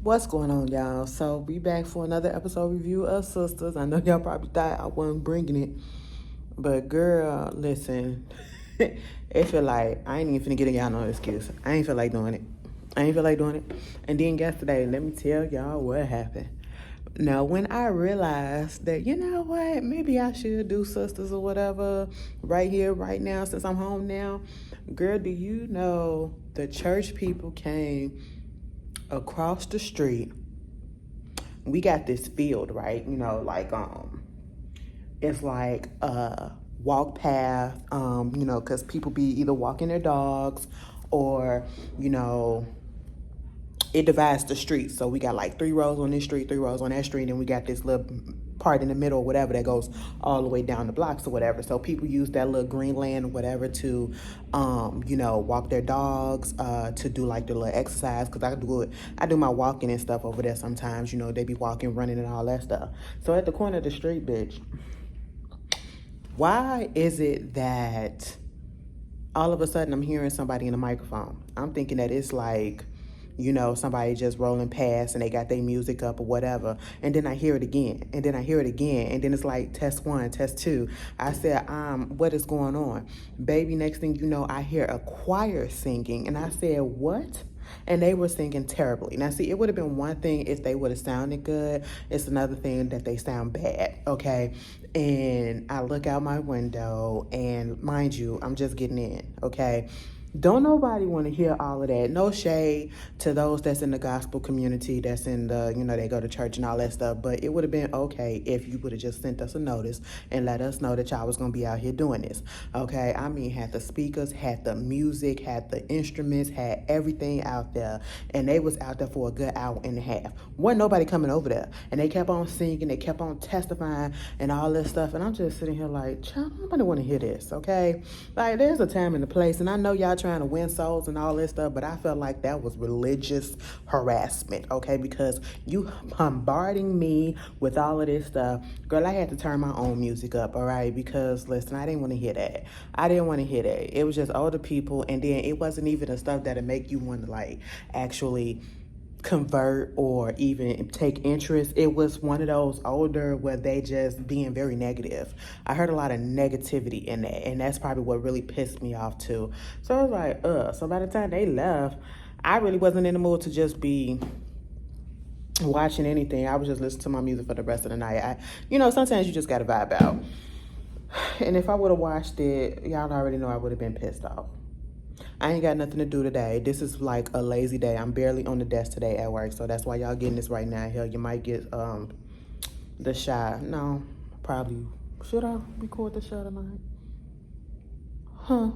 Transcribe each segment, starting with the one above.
What's going on, y'all? So we back for another episode review of Sistas. I know y'all probably thought I wasn't bringing it, but girl, listen, it feel like I ain't even finna get y'all no excuse. I ain't feel like doing it. I ain't feel like doing it. And then yesterday, let me tell y'all what happened. Now, when I realized that, you know what, maybe I should do Sistas or whatever right here, right now, since I'm home now. Girl, do you know the church people came across the street? We got this field, right? It's like a walk path, because people be either walking their dogs or, you know, it divides the street. So we got like 3 rows on this street, 3 rows on that street, and we got this little part in the middle or whatever that goes all the way down the blocks or whatever. So people use that little green land or whatever to walk their dogs, to do like their little exercise, because I do my walking and stuff over there sometimes. They be walking, running, and all that stuff. So at the corner of the street, bitch, why is it that all of a sudden I'm hearing somebody in the microphone? I'm thinking that it's like, somebody just rolling past and they got their music up or whatever. And then I hear it again. And then I hear it again. And then it's like test 1, test 2. I said, what is going on? Baby, next thing you know, I hear a choir singing. And I said, what? And they were singing terribly. Now, see, it would have been one thing if they would have sounded good. It's another thing that they sound bad, okay? And I look out my window, and mind you, I'm just getting in, okay? Don't nobody want to hear all of that. No shade to those that's in the gospel community, that's in the, they go to church and all that stuff. But it would have been okay if you would have just sent us a notice and let us know that y'all was going to be out here doing this. Okay? I mean, had the speakers, had the music, had the instruments, had everything out there. And they was out there for a good hour and a half. Wasn't nobody coming over there. And they kept on singing, they kept on testifying and all this stuff. And I'm just sitting here like, child, nobody want to hear this, okay? Like, there's a time and a place. And I know y'all trying to win souls and all this stuff, but I felt like that was religious harassment, okay? Because you bombarding me with all of this stuff. Girl, I had to turn my own music up, all right? Because, listen, I didn't want to hear that. I didn't want to hear that. It was just older people, and then it wasn't even the stuff that'd make you want to, like, actually convert or even take interest. It was one of those older where they just being very negative. I heard a lot of negativity in that, and that's probably what really pissed me off too. So I was like, so by the time they left, I really wasn't in the mood to just be watching anything. I was just listening to my music for the rest of the night. Sometimes you just gotta vibe out. And if I would have watched it, y'all already know I would have been pissed off. I ain't got nothing to do today. This is like a lazy day. I'm barely on the desk today at work, so that's why y'all getting this right now. Hell, you might get the shot. No, probably. Should I record the shot tonight? Huh?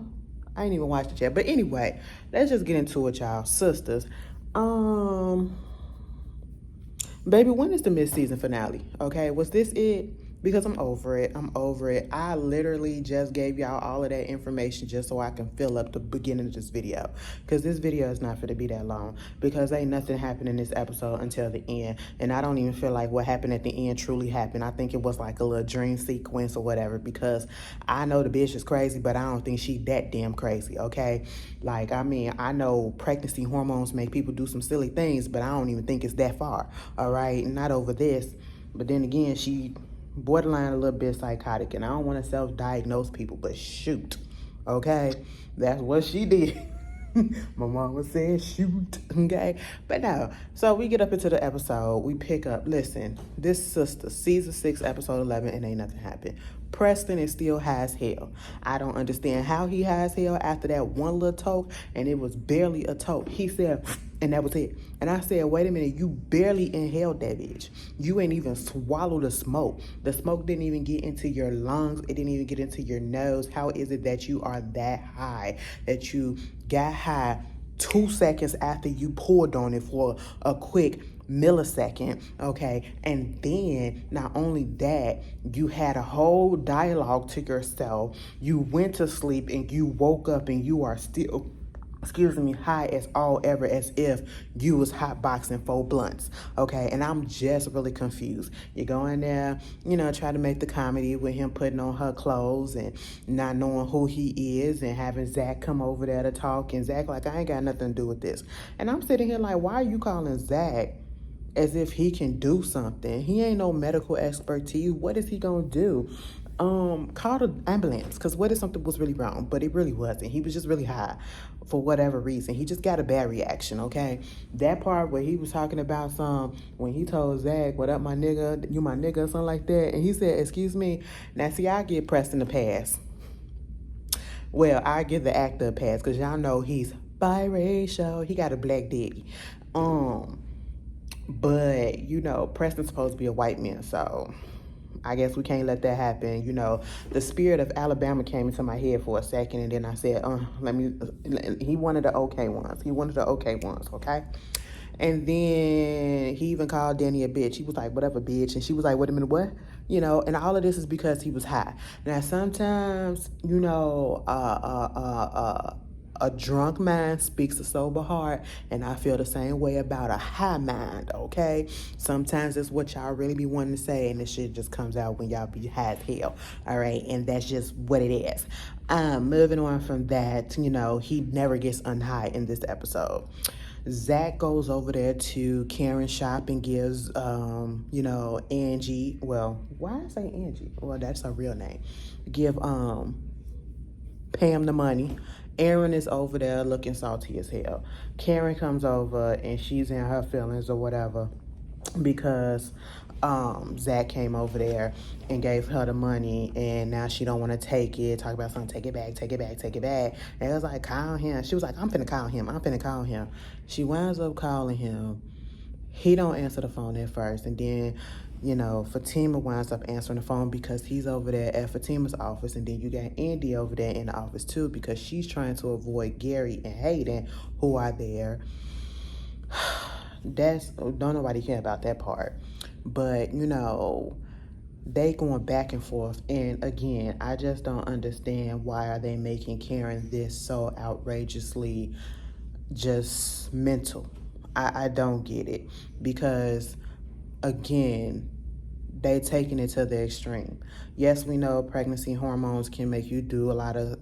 I ain't even watched it yet. But anyway, let's just get into it, y'all. Sistas. Baby, when is the mid-season finale? Okay, was this it? Because I'm over it. I'm over it. I literally just gave y'all all of that information just so I can fill up the beginning of this video. Because this video is not going to be that long. Because ain't nothing happened in this episode until the end. And I don't even feel like what happened at the end truly happened. I think it was like a little dream sequence or whatever. Because I know the bitch is crazy, but I don't think she that damn crazy, okay? Like, I mean, I know pregnancy hormones make people do some silly things, but I don't even think it's that far, all right? Not over this. But then again, she borderline a little bit psychotic, and I don't want to self-diagnose people, but shoot, okay, that's what she did. My mama said shoot, okay? But no, so we get up into the episode, we pick up, listen, this sister, season 6, episode 11, and ain't nothing happened. Preston is still high as hell. I don't understand how he high as hell after that one little toke, and it was barely a toke. He said, and that was it. And I said, wait a minute, you barely inhaled that bitch. You ain't even swallowed the smoke. The smoke didn't even get into your lungs. It didn't even get into your nose. How is it that you are that high, that you got high 2 seconds after you poured on it for a quick millisecond, okay? And then not only that, you had a whole dialogue to yourself. You went to sleep and you woke up and you are still, high as all ever, as if you was hotboxing 4 blunts, okay? And I'm just really confused. You go in there, try to make the comedy with him putting on her clothes and not knowing who he is, and having Zach come over there to talk, and Zach like, I ain't got nothing to do with this. And I'm sitting here like, why are you calling Zach as if he can do something. He ain't no medical expertise. What is he gonna do? Call the ambulance, because what if something was really wrong? But it really wasn't. He was just really high for whatever reason. He just got a bad reaction, okay? That part where he was talking about when he told Zach, what up, my nigga, you my nigga, something like that, and he said, excuse me. Now, see, I give Preston a pass. Well, I give the actor a pass, because y'all know he's biracial. He got a black daddy. But, Preston's supposed to be a white man, so I guess we can't let that happen. The spirit of Alabama came into my head for a second, and then I said, he wanted the okay ones. He wanted the okay ones, okay? And then he even called Danny a bitch. He was like, whatever, bitch. And she was like, wait a minute, what? And all of this is because he was high. Now, sometimes, a drunk mind speaks a sober heart, and I feel the same way about a high mind, okay? Sometimes it's what y'all really be wanting to say, and this shit just comes out when y'all be high as hell, all right? And that's just what it is. Moving on from that, he never gets unhigh in this episode. Zach goes over there to Karen's shop and gives, Angie, well, why did I say Angie? Well, that's her real name. Give Pam the money. Aaron is over there looking salty as hell. Karen comes over and she's in her feelings or whatever because Zach came over there and gave her the money, and now she don't want to take it. Talk about something, take it back. And it was like, call him. She was like, I'm finna call him. She winds up calling him. He don't answer the phone at first, and then Fatima winds up answering the phone because he's over there at Fatima's office, and then you got Andy over there in the office too because she's trying to avoid Gary and Hayden, who are there. Don't nobody care about that part. But, they going back and forth. And again, I just don't understand, why are they making Karen this so outrageously just mental? I don't get it. Because, again, they taking it to the extreme. Yes, we know pregnancy hormones can make you do a lot of,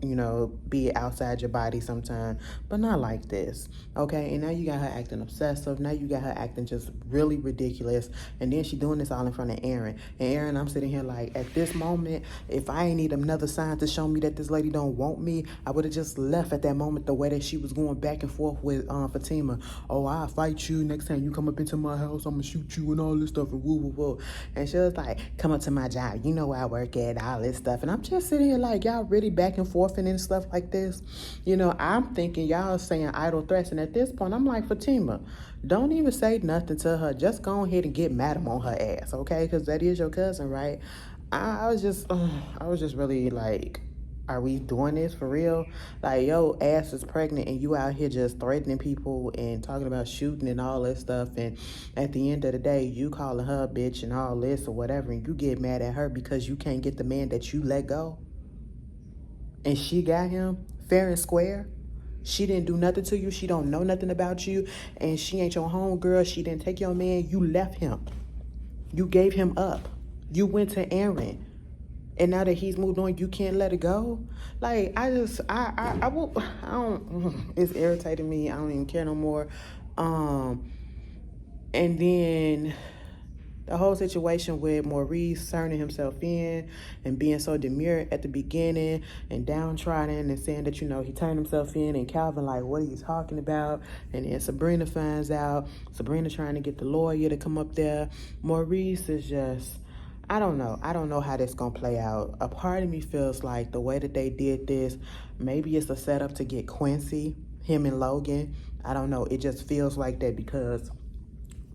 be outside your body sometimes, but not like this, okay? And now you got her acting obsessive. Now you got her acting just really ridiculous. And then she doing this all in front of Aaron. And Aaron, I'm sitting here like, at this moment, if I ain't need another sign to show me that this lady don't want me, I would have just left at that moment the way that she was going back and forth with Fatima. Oh, I'll fight you next time you come up into my house. I'm gonna shoot you and all this stuff and woo, woo, woo. And she was like, come up to my job. You know where I work at, all this stuff. And I'm just sitting here like, y'all really back and forth and stuff like this. I'm thinking y'all saying idle threats. And at this point, I'm like, Fatima, don't even say nothing to her. Just go ahead and get Madam on her ass, okay? Because that is your cousin, right? I was just really like, are we doing this for real? Like, yo, ass is pregnant and you out here just threatening people and talking about shooting and all that stuff. And at the end of the day, you calling her a bitch and all this or whatever, and you get mad at her because you can't get the man that you let go. And she got him fair and square. She didn't do nothing to you. She don't know nothing about you. And she ain't your homegirl. She didn't take your man. You left him. You gave him up. You went to Aaron. And now that he's moved on, you can't let it go? Like, it's irritating me. I don't even care no more. And then the whole situation with Maurice turning himself in and being so demure at the beginning and downtrodden and saying that, he turned himself in, and Calvin like, what are you talking about? And then Sabrina finds out. Sabrina trying to get the lawyer to come up there. Maurice is just, I don't know how this gonna play out. A part of me feels like the way that they did this, maybe it's a setup to get Quincy, him and Logan. I don't know. It just feels like that because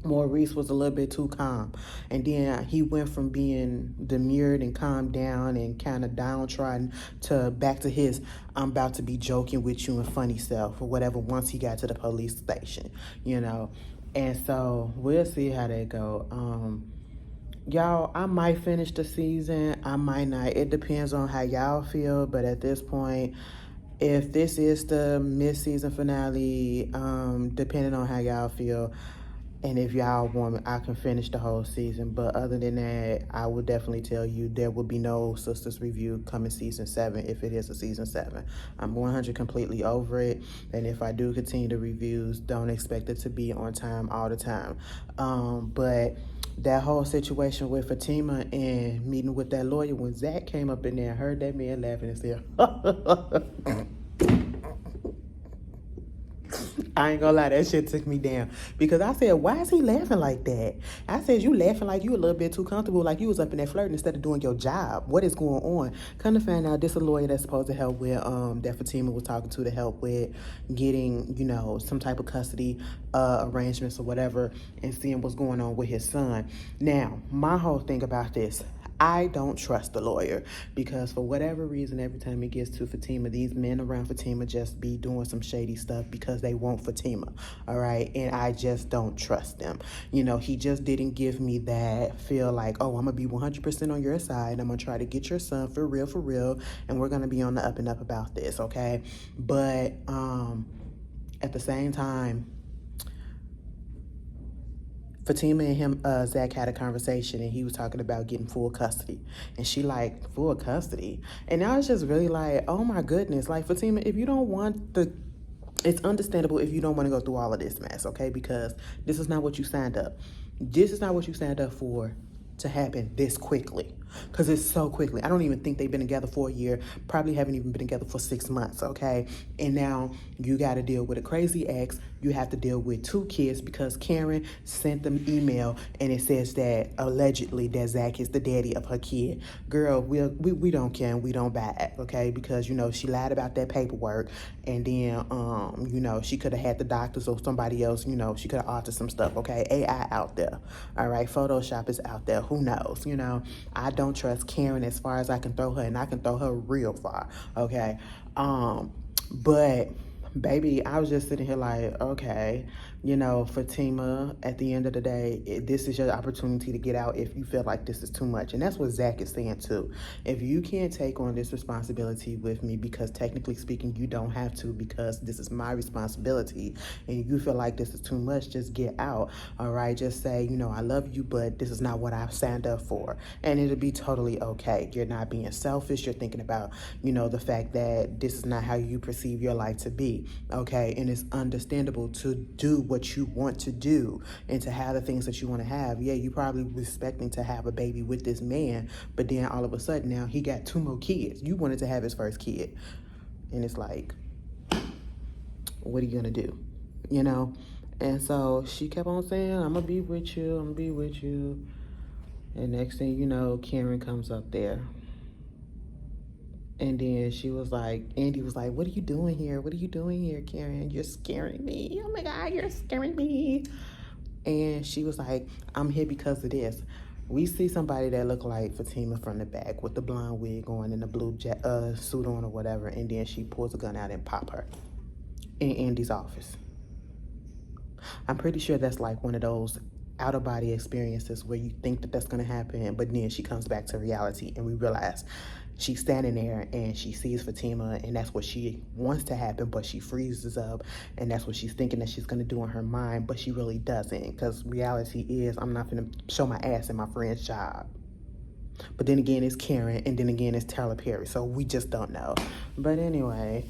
Maurice was a little bit too calm. And then he went from being demurred and calmed down and kind of downtrodden to back to his, I'm about to be joking with you and funny self or whatever once he got to the police station, And so we'll see how that go. Y'all, I might finish the season. I might not. It depends on how y'all feel. But at this point, if this is the mid-season finale, depending on how y'all feel, And if y'all want me, I can finish the whole season. But other than that, I will definitely tell you there will be no Sistas review coming season 7 if it is a season 7. I'm 100 completely over it. And if I do continue the reviews, don't expect it to be on time all the time. But that whole situation with Fatima and meeting with that lawyer, when Zach came up in there and heard that man laughing and said, I ain't gonna lie, that shit took me down. Because I said, why is he laughing like that? I said, you laughing like you a little bit too comfortable, like you was up in there flirting instead of doing your job. What is going on? Come to find out, this is a lawyer that's supposed to help with, that Fatima was talking to help with getting, some type of custody arrangements or whatever, and seeing what's going on with his son. Now, my whole thing about this, I don't trust the lawyer because for whatever reason, every time it gets to Fatima, these men around Fatima just be doing some shady stuff because they want Fatima, all right? And I just don't trust them. He just didn't give me that feel like, oh, I'm going to be 100% on your side. I'm going to try to get your son for real, and we're going to be on the up and up about this, okay? But at the same time, Fatima and him, Zach had a conversation, and he was talking about getting full custody. And she like, full custody? And I was just really like, oh my goodness. Like, Fatima, if you don't want it's understandable if you don't want to go through all of this mess, okay? Because this is not what you signed up. This is not what you signed up for to happen this quickly. Because it's so quickly. I don't even think they've been together for a year. Probably haven't even been together for 6 months, okay? And now you got to deal with a crazy ex. You have to deal with 2 kids because Karen sent them email and it says that allegedly that Zach is the daddy of her kid. Girl, we don't care and we don't back, okay? Because, she lied about that paperwork, and then, she could have had the doctors or somebody else, she could have altered some stuff, okay? AI out there, all right? Photoshop is out there. Who knows, I don't trust Karen as far as I can throw her, and I can throw her real far, okay? But baby, I was just sitting here like, okay, Fatima, at the end of the day, this is your opportunity to get out if you feel like this is too much. And that's what Zach is saying too. If you can't take on this responsibility with me, because technically speaking, you don't have to, because this is my responsibility, and you feel like this is too much, just get out, all right? Just say, I love you, but this is not what I've signed up for. And it'll be totally okay. You're not being selfish. You're thinking about, the fact that this is not how you perceive your life to be, okay? And it's understandable to do what you want to do and to have the things that you want to have. Yeah, you probably were expecting to have a baby with this man, but then all of a sudden now he got 2 more kids. You wanted to have his first kid. And it's like, what are you going to do? And so she kept on saying, I'm going to be with you. I'm going to be with you. And next thing you know, Karen comes up there. And then Andy was like, what are you doing here? What are you doing here, Karen? You're scaring me. Oh my God, you're scaring me. And she was like, I'm here because of this. We see somebody that looked like Fatima from the back with the blonde wig on and the blue suit on or whatever. And then she pulls a gun out and pop her in Andy's office. I'm pretty sure that's like one of those out-of-body experiences where you think that that's going to happen, but then she comes back to reality and we realize she's standing there and she sees Fatima, and that's what she wants to happen, but she freezes up, and that's what she's thinking that she's going to do in her mind, but she really doesn't, because reality is, I'm not going to show my ass in my friend's job. But then again, it's Karen, and then again, it's Tyler Perry, so we just don't know. But anyway,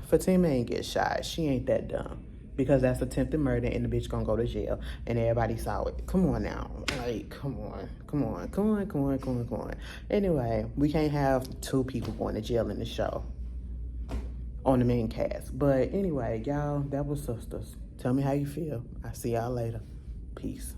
Fatima ain't get shot. She ain't that dumb. Because that's attempted murder, and the bitch gonna go to jail, and everybody saw it. Come on now, like, come on. Anyway, we can't have 2 people going to jail in the show on the main cast. But anyway, y'all, that was Sistas. Tell me how you feel. I'll see y'all later. Peace.